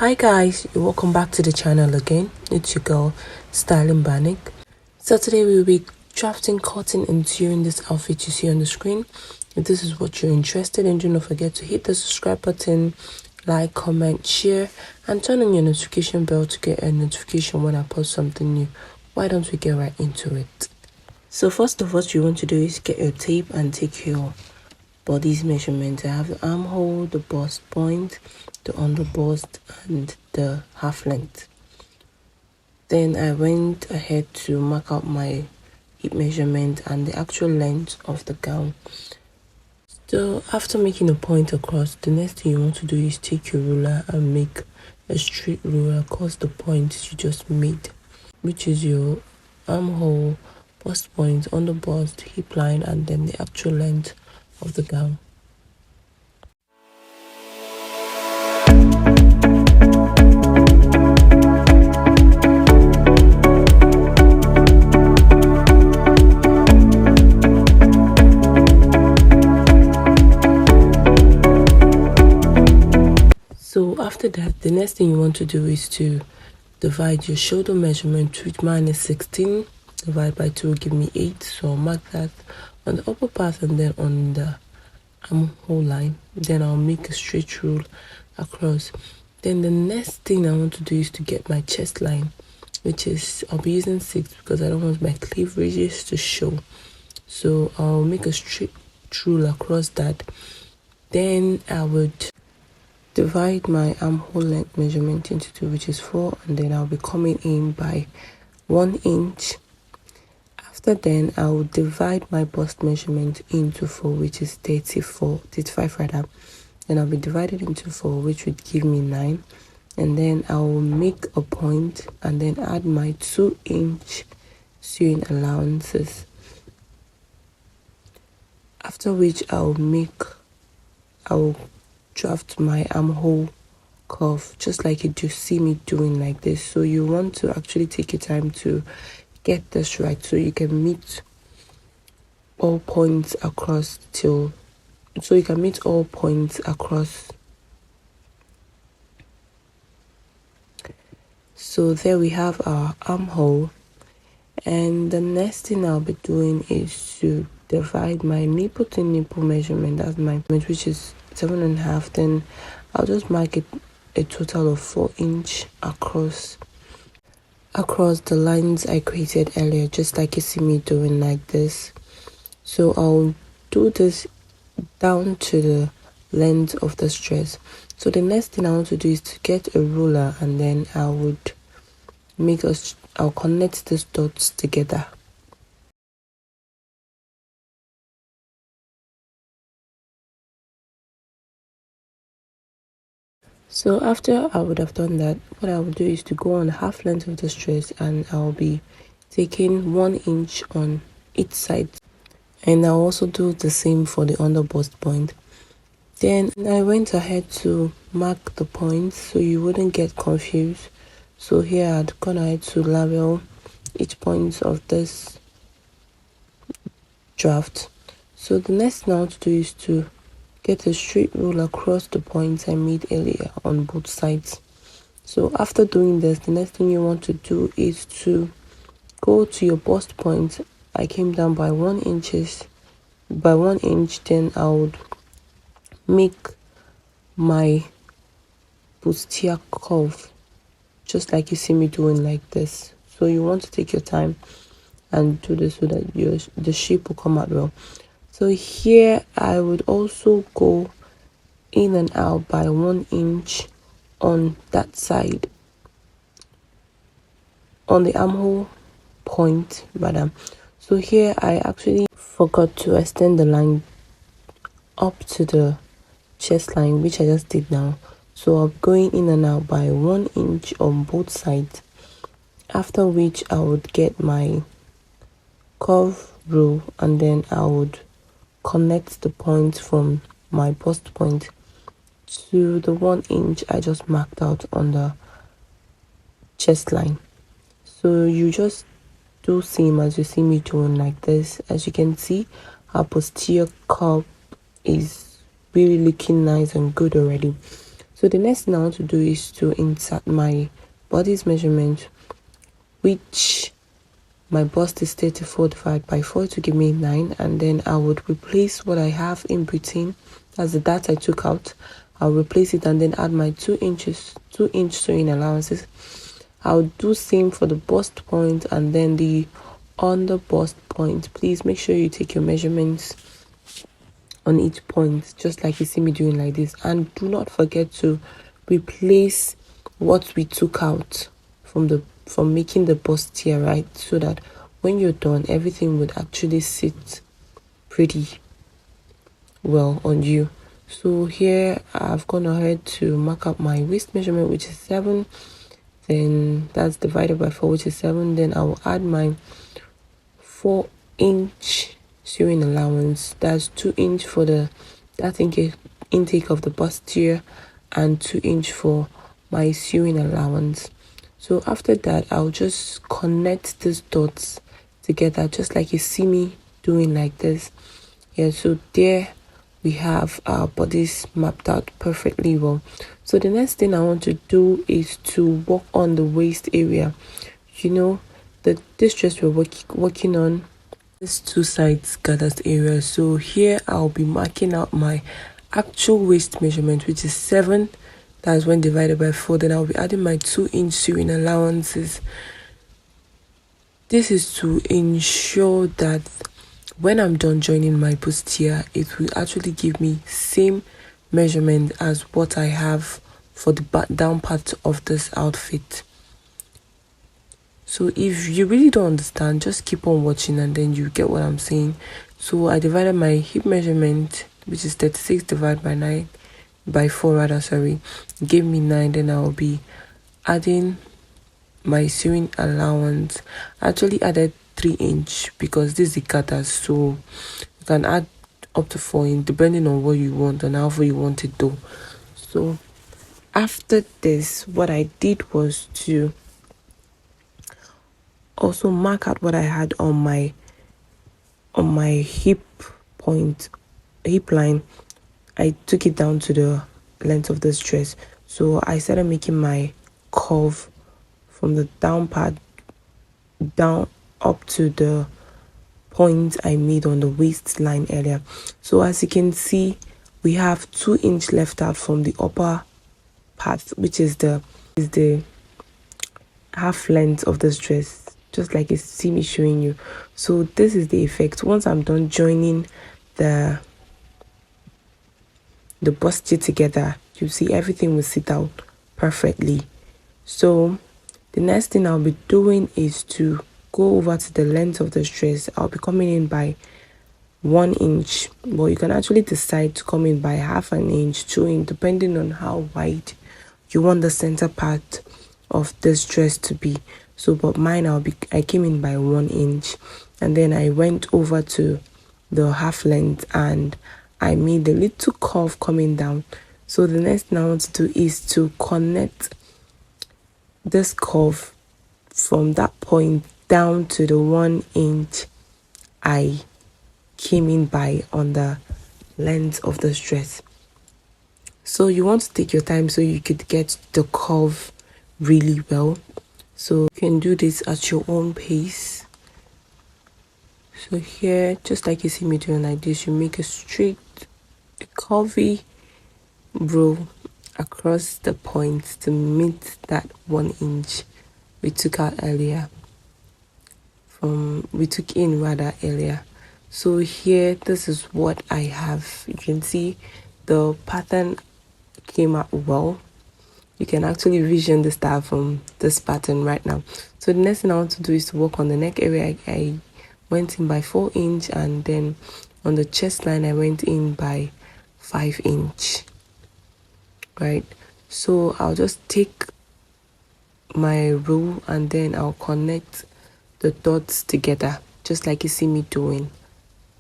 Hi guys, welcome back to the channel again. It's your girl Styling Banik. So today we will be drafting, cutting and sewing this outfit you see on the screen. If this is what you're interested in, do not forget to hit the subscribe button, like, comment, share and turn on your notification bell to get a notification when I post something new. Why don't we get right into it? So first of all, what you want to do is get your tape and take your body's measurement. I have the armhole, the bust point, the under bust and the half length. Then I went ahead to mark out my hip measurement and the actual length of the gown. So after making a point across, the next thing you want to do is take your ruler and make a straight ruler across the point you just made, which is your armhole, bust point, under bust, hip line and then the actual length of the gown. So after that, the next thing you want to do is to divide your shoulder measurement, which mine is 16, divide by 2 will give me 8. So I'll mark that on the upper part and then on the armhole line. Then I'll make a straight rule across. Then the next thing I want to do is to get my chest line, which is, I'll be using 6 because I don't want my cleavages to show. So I'll make a straight rule across that. Then I would divide my armhole length measurement into 2, which is 4, and then I'll be coming in by 1 inch. After then I will divide my bust measurement into 4, which is 35 rather. Then I'll be divided into 4, which would give me 9, and then I will make a point and then add my 2-inch sewing allowances, after which I will draft my armhole curve just like you do see me doing like this. So you want to actually take your time to get this right so you can meet all points across So there we have our armhole, and the next thing I'll be doing is to divide my nipple to nipple measurement. That's my which is 7.5. Then I'll just mark it a total of 4 inch across the lines I created earlier, just like you see me doing like this. So I'll do this down to the length of the dress. So the next thing I want to do is to get a ruler and then I'll connect these dots together. So after I would have done that, what I will do is to go on the half length of the dress and I'll be taking 1 inch on each side, and I'll also do the same for the under bust point. Then I went ahead to mark the points so you wouldn't get confused. So here I'd gone ahead to label each point of this draft. So the next thing I want to do is to get a straight rule across the points I made earlier on both sides. So after doing this, the next thing you want to do is to go to your bust point. I came down by 1 inch. Then I would make my bustier curve just like you see me doing like this. So you want to take your time and do this so that the shape will come out well. So here I would also go in and out by 1 inch on that side, on the armhole point rather. So here I actually forgot to extend the line up to the chest line, which I just did now. So I'm going in and out by 1 inch on both sides, after which I would get my curve rule and then I would connect the point from my bust point to the 1 inch I just marked out on the chest line. So you just do same as you see me doing like this. As you can see, our posterior curve is really looking nice and good already. So the next thing I want to do is to insert my body's measurement, which my bust is 34 divided by 4 to give me 9, and then I would replace what I have in between. That's the dart I took out. I'll replace it and then add my 2-inch sewing allowances. I'll do same for the bust point and then the under bust point. Please make sure you take your measurements on each point, just like you see me doing like this, and do not forget to replace what we took out from making the bust here, right? So that when you're done, everything would actually sit pretty well on you. So here I've gone ahead to mark up my waist measurement, which is 7, then that's divided by 4, which is 7. Then I will add my 4-inch sewing allowance. That's 2-inch for that intake of the bustier, and 2-inch for my sewing allowance. So after that, I'll just connect these dots together, just like you see me doing like this. Yeah, so there we have our bodies mapped out perfectly well. So the next thing I want to do is to work on the waist area. You know, this dress we're working on, this 2 sides gathers area. So here I'll be marking out my actual waist measurement, which is 7. That's when divided by 4. Then I'll be adding my 2-inch sewing allowances. This is to ensure that when I'm done joining my bustier, it will actually give me same measurement as what I have for the down part of this outfit. So if you really don't understand, just keep on watching and then you get what I'm saying. So I divided my hip measurement, which is 36 divided by 4 rather, gave me 9. Then I'll be adding my sewing allowance. I actually added 3-inch because this is the cutters, so you can add up to 4-inch depending on what you want and however you want it though. So after this, what I did was to also mark out what I had on my hip line. I took it down to the length of this dress. So I started making my curve from the down part down up to the point I made on the waistline earlier. So as you can see, we have 2-inch left out from the upper part, which is the half length of this dress, just like you see me showing you. So this is the effect. Once I'm done joining the bustier together, you see everything will sit out perfectly. So the next thing I'll be doing is to go over to the length of this dress. I'll be coming in by 1 inch, but you can actually decide to come in by half an inch, 2 inch, depending on how wide you want the center part of this dress to be. So but mine, I came in by 1 inch, and then I went over to the half length and I made a little curve coming down. So the next thing I want to do is to connect this curve from that point down to the 1 inch I came in by on the length of this dress. So you want to take your time so you could get the curve really well. So you can do this at your own pace. So here, just like you see me doing like this, you make a straight, curvy row across the point to meet that 1 inch we took out earlier. We took in rather earlier. So here, this is what I have. You can see the pattern came out well. You can actually vision the style from this pattern right now. So the next thing I want to do is to work on the neck area. I went in by 4 inch, and then on the chest line I went in by 5 inch. Right, so I'll just take my row and then I'll connect the dots together, just like you see me doing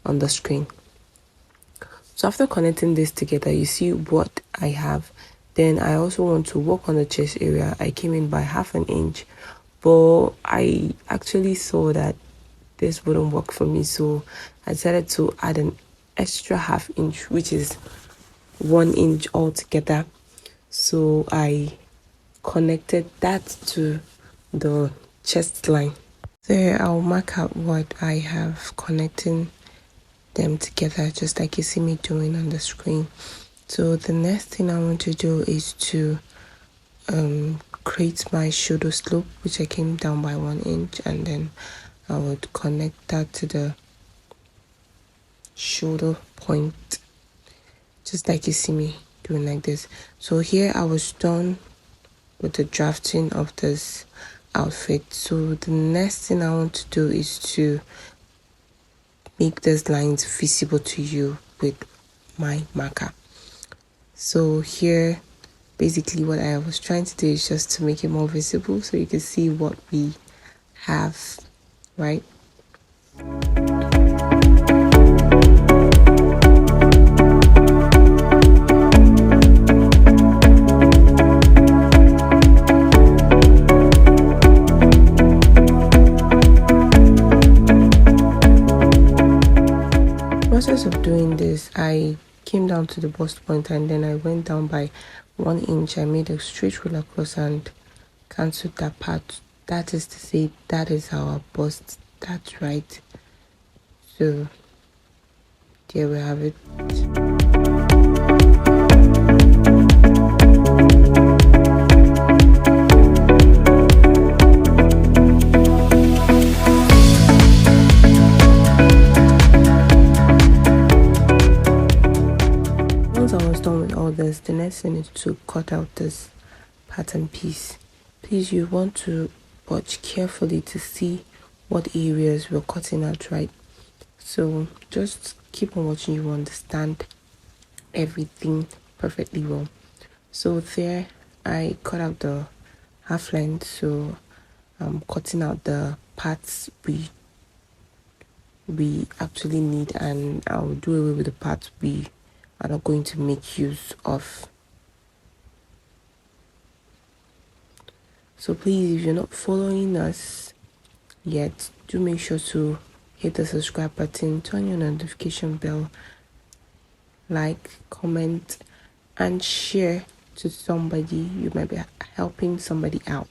on the screen. So after connecting this together, you see what I have. Then I also want to work on the chest area. I came in by half an inch, but I actually saw that this wouldn't work for me, so I decided to add an extra half inch, which is 1 inch altogether. So I connected that to the chest line. There I'll mark out what I have connecting them together, just like you see me doing on the screen. So the next thing I want to do is to create my shoulder slope, which I came down by 1 inch, and then I would connect that to the shoulder point, just like you see me doing like this. So here I was done with the drafting of this outfit. So the next thing I want to do is to make these lines visible to you with my marker. So here basically what I was trying to do is just to make it more visible so you can see what we have, right? Process of doing this, I came down to the bust point and then I went down by 1 inch. I made a straight roll across and cancelled that part. That is to say, that is our bust. That's right. So there we have it. Once I was done with all this, the next thing is to cut out this pattern piece. Please, you want to watch carefully to see what areas we're cutting out, right? So just keep on watching, you will understand everything perfectly well. So there I cut out the half length, so I'm cutting out the parts we actually need, and I'll do away with the parts we are not going to make use of. So please, if you're not following us yet, do make sure to hit the subscribe button, turn your notification bell, like, comment, and share to somebody. You might be helping somebody out.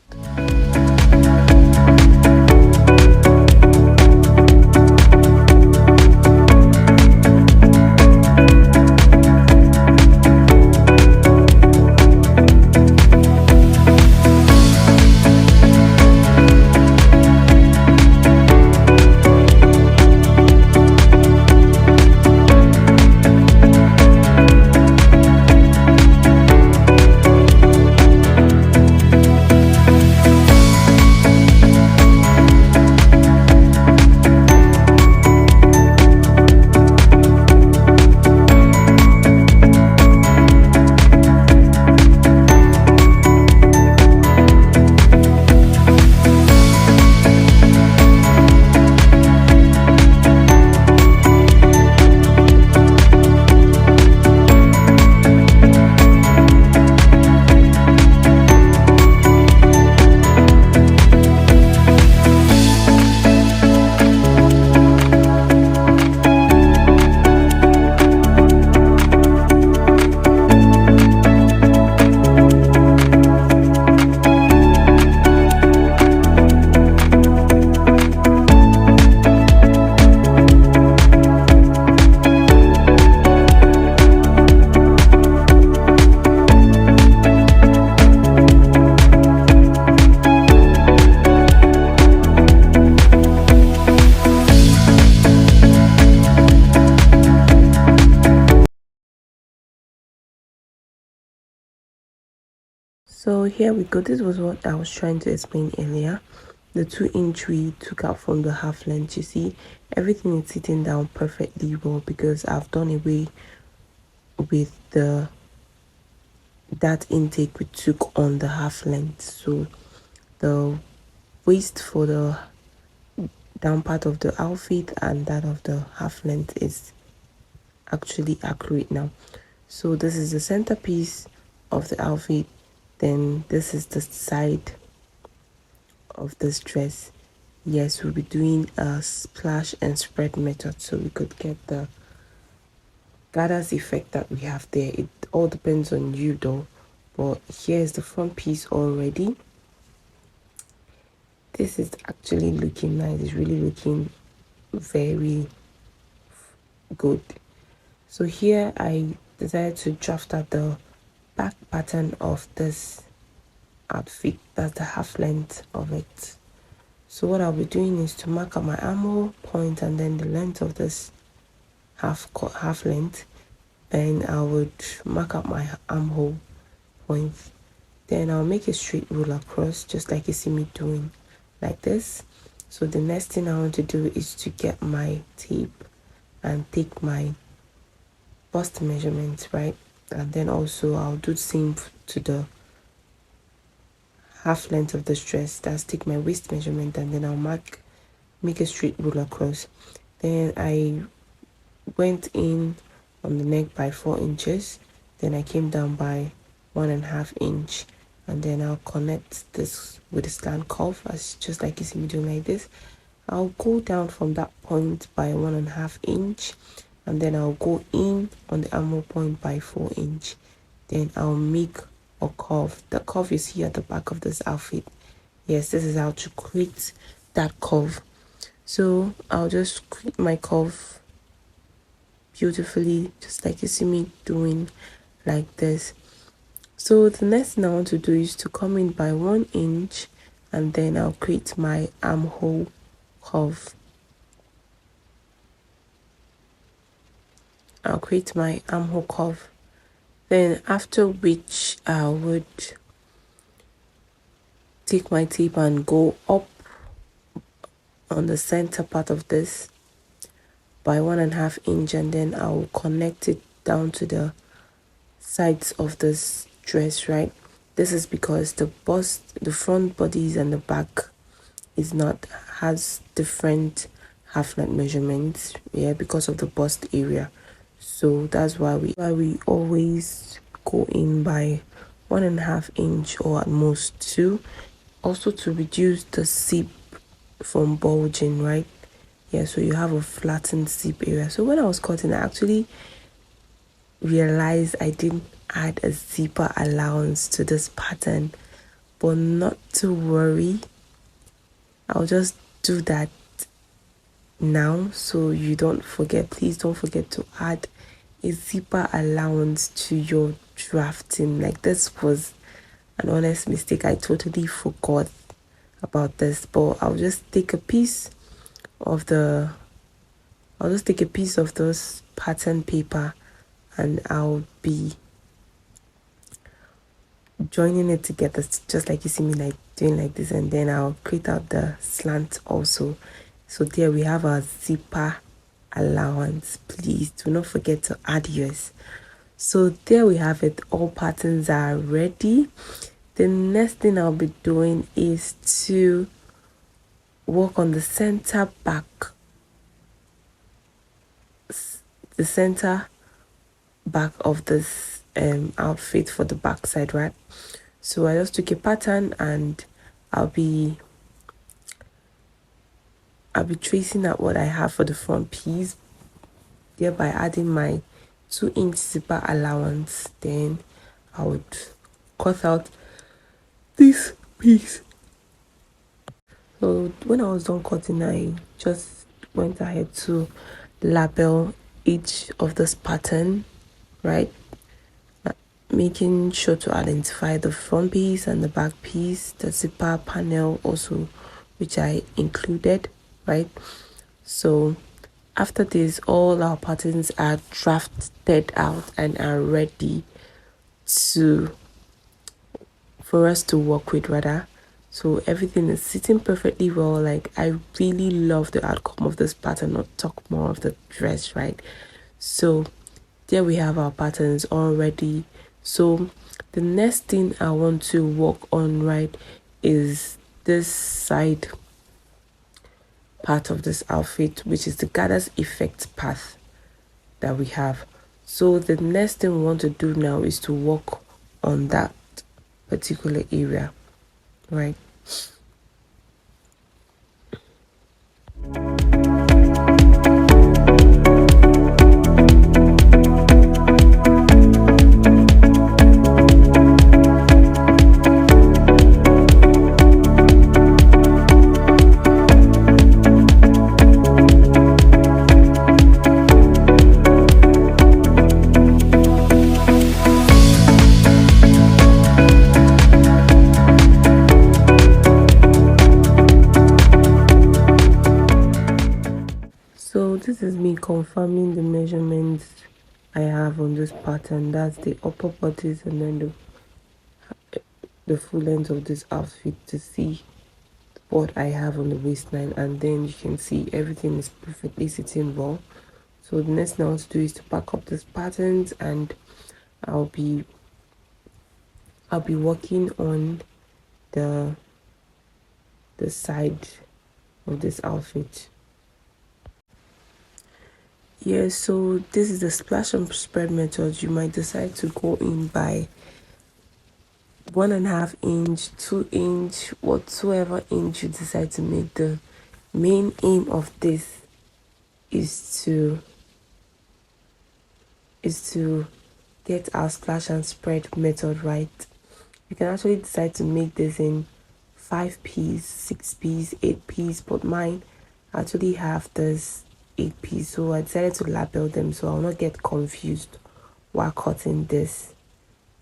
So here we go. This was what I was trying to explain earlier. The 2 inch we took out from the half length. You see, everything is sitting down perfectly well because I've done away with that intake we took on the half length. So the waist for the down part of the outfit and that of the half length is actually accurate now. So this is the centerpiece of the outfit, then this is the side of this dress. Yes, we'll be doing a splash and spread method so we could get the gathers effect that we have there. It all depends on you though, but here's the front piece already. This is actually looking nice. It's really looking very good. So here I decided to draft out the back pattern of this outfit. That's the half length of it. So what I'll be doing is to mark out my armhole point and then the length of this half length. Then I would mark out my armhole point. Then I'll make a straight rule across, just like you see me doing, like this. So the next thing I want to do is to get my tape and take my bust measurement, right? And then also I'll do the same to the half length of this dress. That's take my waist measurement and then I'll make a straight rule across. Then I went in on the neck by 4 inches, then I came down by 1.5 inch, and then I'll connect this with a slant curve, as just like you see me doing like this. I'll go down from that point by 1.5 inch, and then I'll go in on the armhole point by 4 inch. Then I'll make a curve. The curve you see at the back of this outfit. Yes, this is how to create that curve. So I'll just create my curve beautifully, just like you see me doing like this. So the next thing I want to do is to come in by 1 inch, and then I'll create my armhole curve. I'll create my armhole curve. Then after which I would take my tape and go up on the center part of this by 1.5 inch, and then I'll connect it down to the sides of this dress, right? This is because the bust, the front bodies and the back has different half length measurements, yeah, because of the bust area. So that's why we always go in by 1.5 inch or at most 2, also to reduce the zip from bulging, right? Yeah, so you have a flattened zip area. So when I was cutting, I actually realized I didn't add a zipper allowance to this pattern, but not to worry, I'll just do that now so you don't forget. Please don't forget to add a zipper allowance to your drafting. Like, this was an honest mistake. I totally forgot about this, but I'll just take a piece of this pattern paper and I'll be joining it together, just like you see me like doing like this, and then I'll create out the slant also. So there we have our zipper allowance. Please do not forget to add yours. So there we have it. All patterns are ready. The next thing I'll be doing is to work on the center back, of this outfit for the back side, right? So I just took a pattern and I'll be tracing out what I have for the front piece, thereby adding my 2-inch zipper allowance. Then I would cut out this piece. So when I was done cutting, I just went ahead to label each of this pattern, right? Making sure to identify the front piece and the back piece, the zipper panel also, which I included, right? So after this, all our patterns are drafted out and are ready for us to work with, rather. So everything is sitting perfectly well. Like, I really love the outcome of this pattern. Not talk more of the dress, right? So there we have our patterns already. So the next thing I want to work on, right, is this side part of this outfit, which is the gathers effect path that we have. So the next thing we want to do now is to work on that particular area, right? is me confirming the measurements I have on this pattern. That's the upper bodice and then the full length of this outfit to see what I have on the waistline, and then you can see everything is perfectly sitting well. So the next thing I want to do is to pack up these patterns, and I'll be working on the side of this outfit. Yeah, so this is the splash and spread method. You might decide to go in by 1.5 inch, 2 inch, whatsoever inch you decide to make. The main aim of this is to get our splash and spread method right. You can actually decide to make this in 5 piece, 6 piece, 8 piece, but mine actually have this 8 piece, so I decided to label them so I'll not get confused while cutting this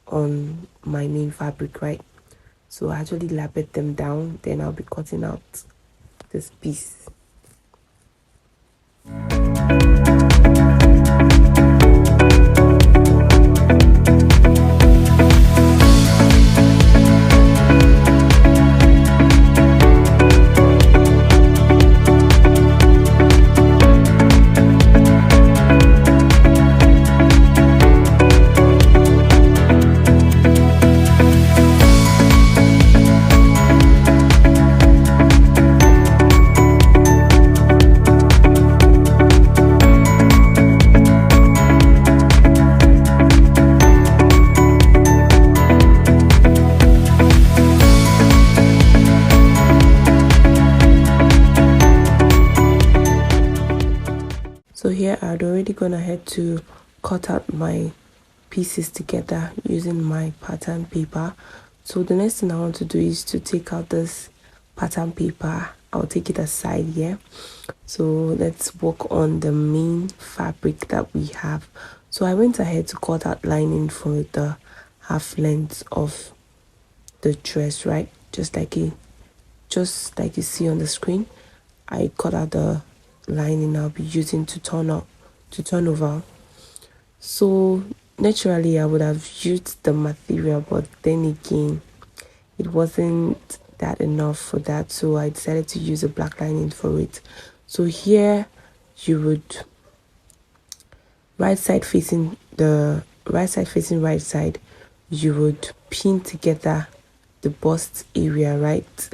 on my main fabric, right? So I actually labeled them down, then I'll be cutting out this piece. So here I'd already gone ahead to cut out my pieces together using my pattern paper. So the next thing I want to do is to take out this pattern paper. I'll take it aside here. So let's work on the main fabric that we have. So I went ahead to cut out lining for the half length of the dress, right? Just like you see on the screen. I cut out the lining I'll be using to turn over. So naturally I would have used the material, but then again it wasn't that enough for that, so I decided to use a black lining for it. So here you would right side facing right side, you would pin together the bust area, right,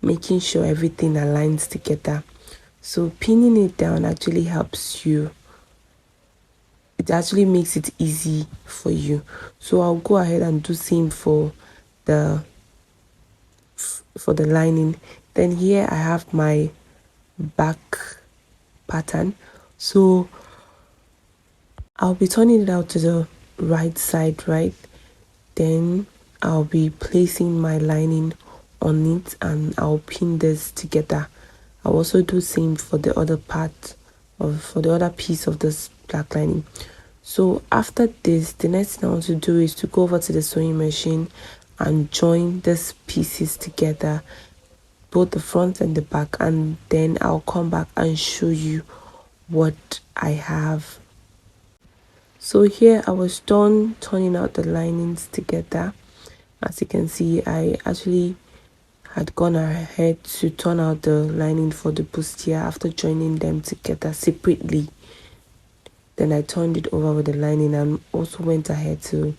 making sure everything aligns together. So pinning it down actually helps you. It actually makes it easy for you. So I'll go ahead and do same for the lining. Then here I have my back pattern. So I'll be turning it out to the right side, right? Then I'll be placing my lining on it and I'll pin this together. I'll also do same for the other piece of this black lining. So after this, the next thing I want to do is to go over to the sewing machine and join these pieces together, both the front and the back, and then I'll come back and show you what I have. So here I was done turning out the linings together. As you can see, I actually had gone ahead to turn out the lining for the bustier after joining them together separately. Then I turned it over with the lining and also went ahead to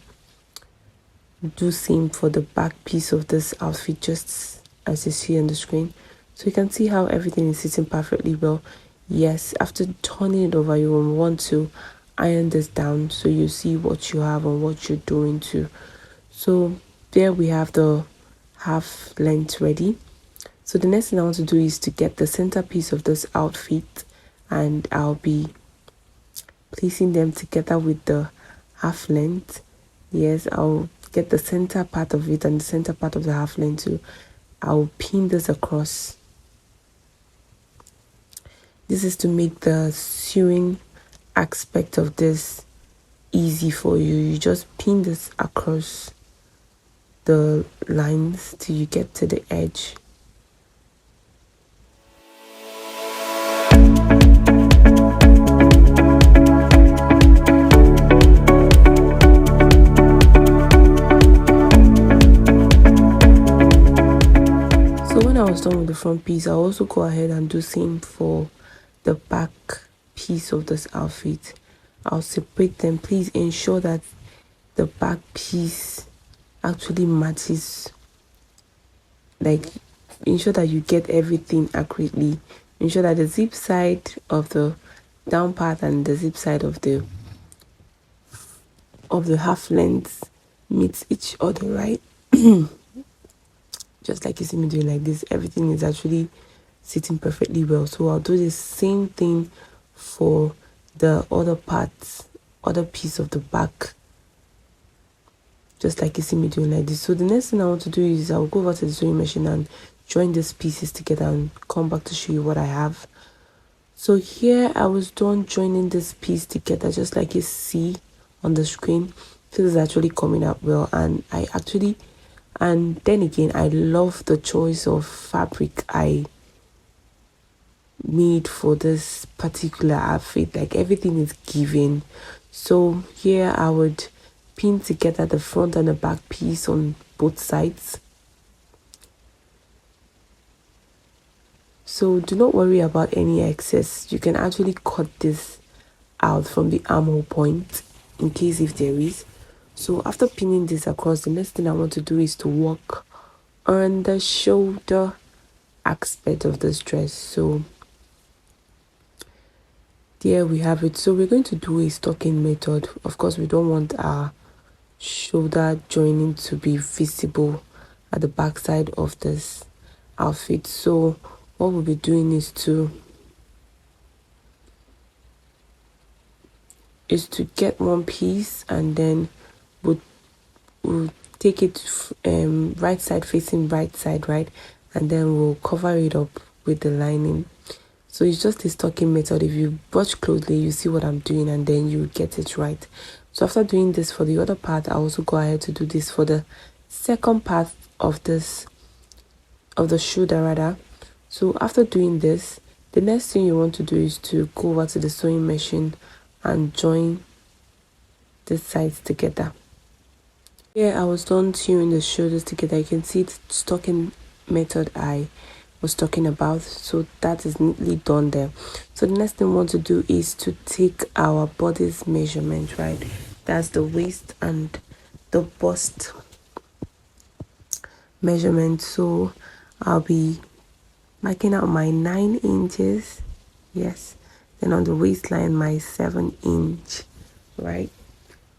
do same for the back piece of this outfit, just as you see on the screen. So you can see how everything is sitting perfectly well. Yes, after turning it over, you will want to iron this down so you see what you have and what you're doing too. So there we have the half length ready. So the next thing I want to do is to get the center piece of this outfit, and I'll be placing them together with the half length. Yes, I'll get the center part of it and the center part of the half length too. I'll pin this across. This is to make the sewing aspect of this easy for you. You just pin this across the lines till you get to the edge. I was done with the front piece, I'll also go ahead and do same for the back piece of this outfit. I'll separate them. Please ensure that the back piece actually matches, like ensure that you get everything accurately. Ensure that the zip side of the down part and the zip side of the half length meets each other, right? Just like you see me doing like this, everything is actually sitting perfectly well. So I'll do the same thing for the other parts, other piece of the back, just like you see me doing like this. So the next thing I want to do is I'll go over to the sewing machine and join these pieces together and come back to show you what I have. So here I was done joining this piece together, just like you see on the screen. This is actually coming out well, and then again, I love the choice of fabric I made for this particular outfit. Like everything is given. So here I would pin together the front and the back piece on both sides. So do not worry about any excess. You can actually cut this out from the armhole point in case if there is. So after pinning this across, the next thing I want to do is to work on the shoulder aspect of this dress. So there we have it. So we're going to do a stocking method. Of course, we don't want our shoulder joining to be visible at the back side of this outfit. So what we'll be doing is to get one piece, and then we'll take it right side facing right side, right, and then we'll cover it up with the lining. So it's just a stocking method. If you watch closely, you see what I'm doing, and then you get it right. So after doing this for the other part, I also go ahead to do this for the second part of this, of the shoulder rather. So after doing this, the next thing you want to do is to go over to the sewing machine and join the sides together. Here I was done sewing the shoulders together. You can see the stocking method I was talking about. So that is neatly done there. So the next thing we want to do is to take our bodice measurement, right? That's the waist and the bust measurement. So I'll be marking out my 9 inches, yes, then on the waistline my 7 inch, right?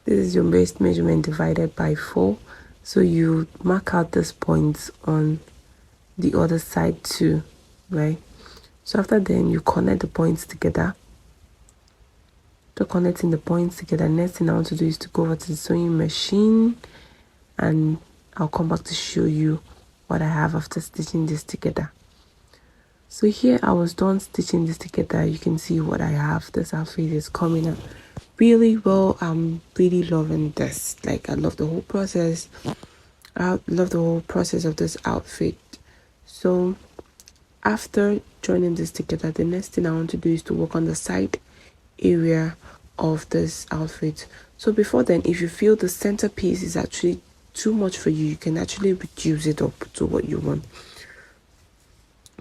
This is your waist measurement divided by 4. So you mark out these points on the other side too, right? So after then you connect the points together. After connecting the points together, next thing I want to do is to go over to the sewing machine, and I'll come back to show you what I have after stitching this together. So here I was done stitching this together. You can see what I have. This outfit is coming up really well. I'm really loving this. Like, I love the whole process. I love the whole process of this outfit. So after joining this together, the next thing I want to do is to work on the side area of this outfit. So before then, if you feel the center piece is actually too much for you, you can actually reduce it up to what you want.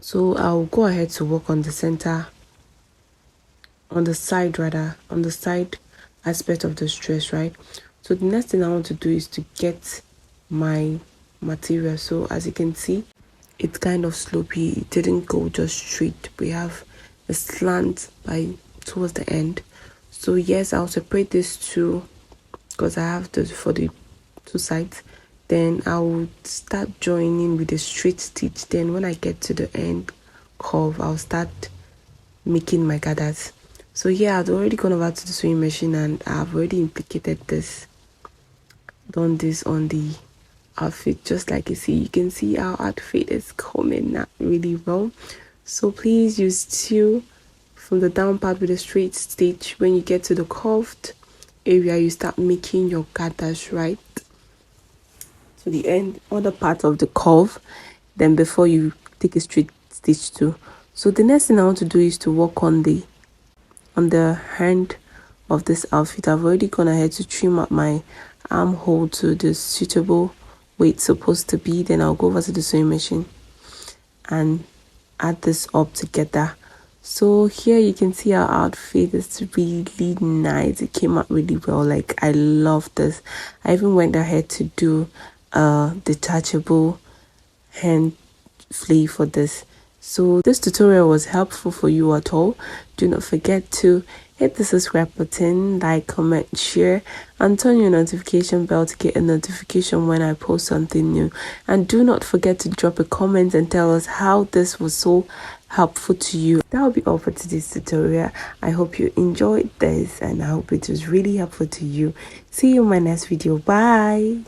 So I'll go ahead to work on the center, on the side aspect of this dress, right? So the next thing I want to do is to get my material. So as you can see, it's kind of slopey. It didn't go just straight. We have a slant towards the end. So yes, I'll separate these two because I have this for the two sides. Then I will start joining with a straight stitch. Then when I get to the end curve, I'll start making my gathers. So here I've already gone over to the sewing machine, and I've already implicated this, done this on the outfit. Just like you can see our outfit is coming out really well. So please use two from the down part with a straight stitch. When you get to the curved area, you start making your gathers, right, to the end, other part of the curve, then before you take a straight stitch too. So the next thing I want to do is to work on the hand of this outfit. I've already gone ahead to trim up my armhole to the suitable way it's supposed to be. Then I'll go over to the sewing machine and add this up together. So here you can see our outfit is really nice. It came out really well. Like, I love this. I even went ahead to do a detachable hand sleeve for this. So this tutorial was helpful for you at all. Do not forget to hit the subscribe button, like, comment, share, and turn your notification bell to get a notification when I post something new. And do not forget to drop a comment and tell us how this was so helpful to you. That will be all for today's tutorial. I hope you enjoyed this and I hope it was really helpful to you. See you in my next video. Bye.